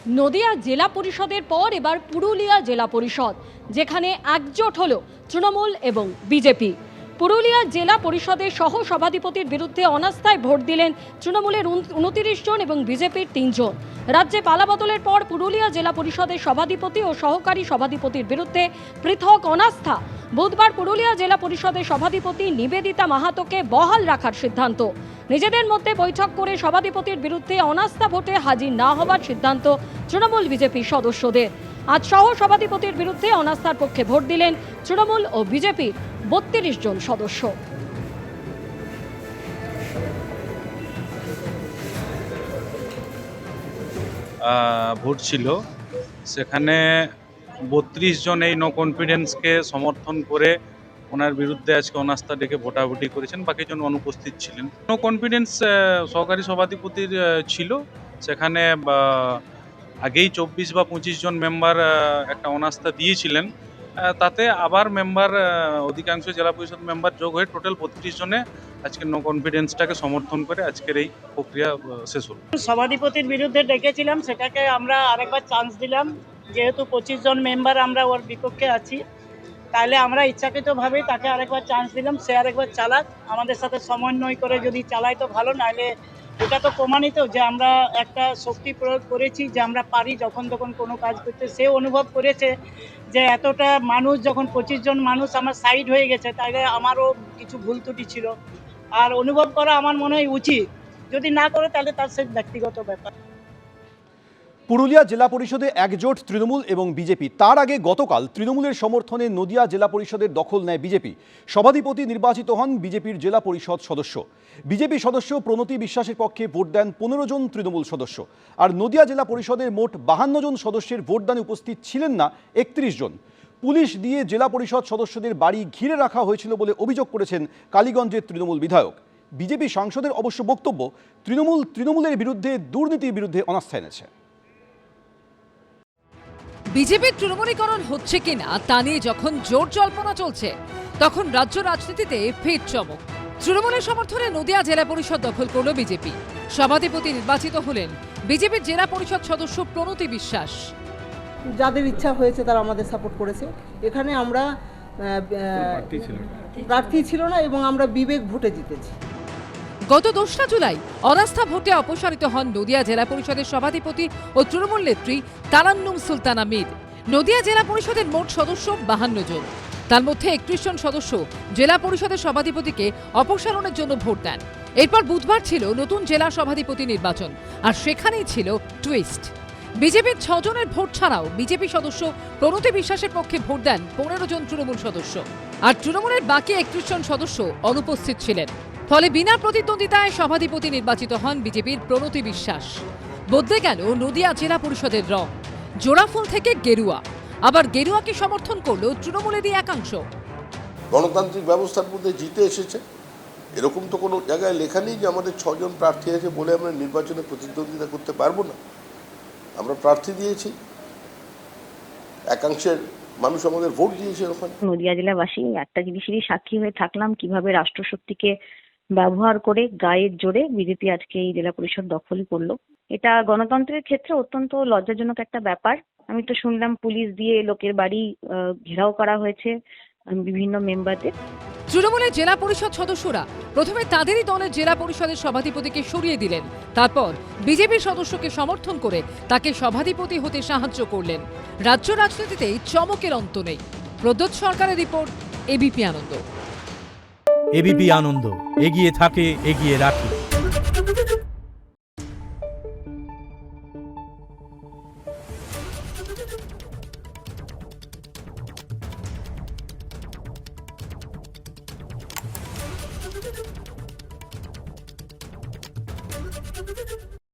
নদিয়া জেলা পরিষদের পর এবার পুরুলিয়া জেলা পরিষদ, যেখানে একজোট হলো তৃণমূল এবং বিজেপি। পুরুলিয়া জেলা পরিষদের সহ সভাধিপতির বিরুদ্ধে অনাস্থায় ভোট দিলেন তৃণমূলের 29 জন এবং বিজেপির 3 জন। রাজ্যে পালাবদলের পর পুরুলিয়া জেলা পরিষদের সভাধিপতি ও সহকারী সভাধিপতির বিরুদ্ধে পৃথক অনাস্থা। বুধবার পুরুলিয়া জেলা পরিষদের সভাধিপতি নিবেদিতা মাহাতোকে বহাল রাখার সিদ্ধান্ত। নিজেদের মধ্যে বৈঠক করে সভাধিপতির বিরুদ্ধে অনাস্থা ভোটে হাজির না হওয়ার সিদ্ধান্ত তৃণমূল বিজেপি সদস্যদের। আজ সহ সভাধিপতির বিরুদ্ধে অনাস্থার পক্ষে ভোট দিলেন তৃণমূল ও বিজেপির 32 জন সদস্য। ভোট ছিল, সেখানে 32 জন এই নো কনফিডেন্সকে সমর্থন করে ওনার বিরুদ্ধে আজকে অনাস্থা ডেকে ভোটাভুটি করেছেন। বাকিজন অনুপস্থিত ছিলেন। নো কনফিডেন্স সহকারী সভাধিপতির ছিল, সেখানে আগেই 24 বা 25 জন মেম্বার একটা অনাস্থা দিয়েছিলেন। তাতে আবার মেম্বার অধিকাংশ জেলা পরিষদ মেম্বার যোগ হয়ে টোটাল 32 জনে আজকে নো কনফিডেন্সটাকে সমর্থন করে আজকের এই প্রক্রিয়া শেষ হল। সভাধিপতির বিরুদ্ধে ডেকেছিলাম, সেটাকে আমরা আরেকবার চান্স দিলাম। যেহেতু 25 জন মেম্বার আমরা ওর বিপক্ষে আছি, তাহলে আমরা ইচ্ছাকৃতভাবে তাকে আরেকবার চান্স দিলাম। সে আরেকবার চালাক, আমাদের সাথে সমন্বয় করে যদি চালায় তো ভালো, নাহলে এটা তো প্রমাণিত যে আমরা একটা শক্তি প্রয়োগ করেছি, যে আমরা পারি যখন তখন কোনো কাজ করতে। সে অনুভব করেছে যে এতটা মানুষ যখন 25 জন মানুষ আমার সাইড হয়ে গেছে, তাহলে আমারও কিছু ভুল ত্রুটি ছিল। আর অনুভব করা আমার মনে হয় উচিত, যদি না করে তাহলে তার সে ব্যক্তিগত ব্যাপার। পুরুলিয়া জেলা পরিষদে একজোট তৃণমূল এবং বিজেপি। তার আগে গতকাল তৃণমূলের সমর্থনে নদিয়া জেলা পরিষদের দখল নেয় বিজেপি। সভাধিপতি নির্বাচিত হন বিজেপির জেলা পরিষদ সদস্য। বিজেপি সদস্য প্রণতি বিশ্বাসের পক্ষে ভোট দেন 15 জন তৃণমূল সদস্য। আর নদিয়া জেলা পরিষদের মোট 52 জন সদস্যের ভোটদানে উপস্থিত ছিলেন না 31 জন। পুলিশ দিয়ে জেলা পরিষদ সদস্যদের বাড়ি ঘিরে রাখা হয়েছিল বলে অভিযোগ করেছেন কালীগঞ্জের তৃণমূল বিধায়ক। বিজেপি সাংসদের অবশ্য বক্তব্য, তৃণমূলের বিরুদ্ধে দুর্নীতির বিরুদ্ধে অনাস্থা এনেছে। বিজেপির তৃণমূলীকরণ হচ্ছে কিনা তা নিয়ে যখন জোর জল্পনা চলছে, তখন রাজ্য রাজনীতিতে ফের চমক। তৃণমূলের সমর্থনে নদিয়া জেলা পরিষদ দখল করল বিজেপি। সভাধিপতি নির্বাচিত হলেন বিজেপির জেলা পরিষদ সদস্য প্রণতি বিশ্বাস। যাদের ইচ্ছা হয়েছে তারা আমাদের সাপোর্ট করেছে। এখানে আমরা প্রার্থী ছিল না এবং আমরা বিবেক ভোটে জিতেছি। গত 2 জুলাই অনাস্থা ভোটে অপসারিত হন নদিয়া জেলা পরিষদের সভাধিপতি ও তৃণমূল নেত্রী তারান্নুম সুলতানা মীর। নদিয়া জেলা পরিষদের মোট সদস্য 52 জন, তার মধ্যে 31 জন সদস্য জেলা পরিষদের সভাধিপতিকে অপসারণের জন্য ভোট দেন। এরপর বুধবার ছিল নতুন জেলা সভাধিপতি নির্বাচন, আর সেখানেই ছিল টুইস্ট। বিজেপির 6 জনের ভোট ছাড়াও বিজেপি সদস্য প্রণতি বিশ্বাসের পক্ষে ভোট দেন 15 জন তৃণমূল সদস্য, আর তৃণমূলের বাকি 31 জন সদস্য অনুপস্থিত ছিলেন। ফলে বিনা প্রতিদ্বন্দ্বিতায় সভাধিপতি নির্বাচিত হন বিজেপির প্রণতি বিশ্বাস। বদলে গেল নদিয়া জেলা পরিষদের রং, জোড়াফুল থেকে গেরুয়া। আবার গেরুয়াকে সমর্থন করল তৃণমূলেরই একাংশ। গণতান্ত্রিক ব্যবস্থার মধ্যে জিতে এসেছে, এরকম তো কোনো জায়গায় লেখা নেই যে আমাদের 6 জন প্রার্থী আছে বলে আমরা নির্বাচনে প্রতিদ্বন্দ্বিতা করতে পারবো না। আমরা প্রার্থী দিয়েছি, একাংশের মানুষ আমাদের ভোট দিয়েছে। ওখানে নদিয়া জেলাবাসী একটা জিনিসেরই সাক্ষী হয়ে থাকলাম, কিভাবে রাষ্ট্রশক্তিকে ব্যবহার করে গায়ের জোরে বিজেপি আজকে এই জেলা পরিষদ দখল করলো। এটা গণতন্ত্রের ক্ষেত্রে অত্যন্ত লজ্জাজনক একটা ব্যাপার। আমি তো শুনলাম পুলিশ দিয়ে লোকের বাড়ি ঘেরাও করা হয়েছে বিভিন্ন মেম্বারদের। তৃণমূলের জেলা পরিষদ সদস্যরা প্রথমে তাদেরই দলের জেলা পরিষদের সভাধিপতিকে সরিয়ে দিলেন, তারপর বিজেপির সদস্যকে সমর্থন করে তাকে সভাধিপতি হতে সাহায্য করলেন। রাজ্য রাজনীতিতে চমকের অন্ত নেই। প্রদ্যোৎ সরকারের রিপোর্ট, এবিপি আনন্দ। এবিপি আনন্দ, এগিয়ে থাকে, এগিয়ে রাখে।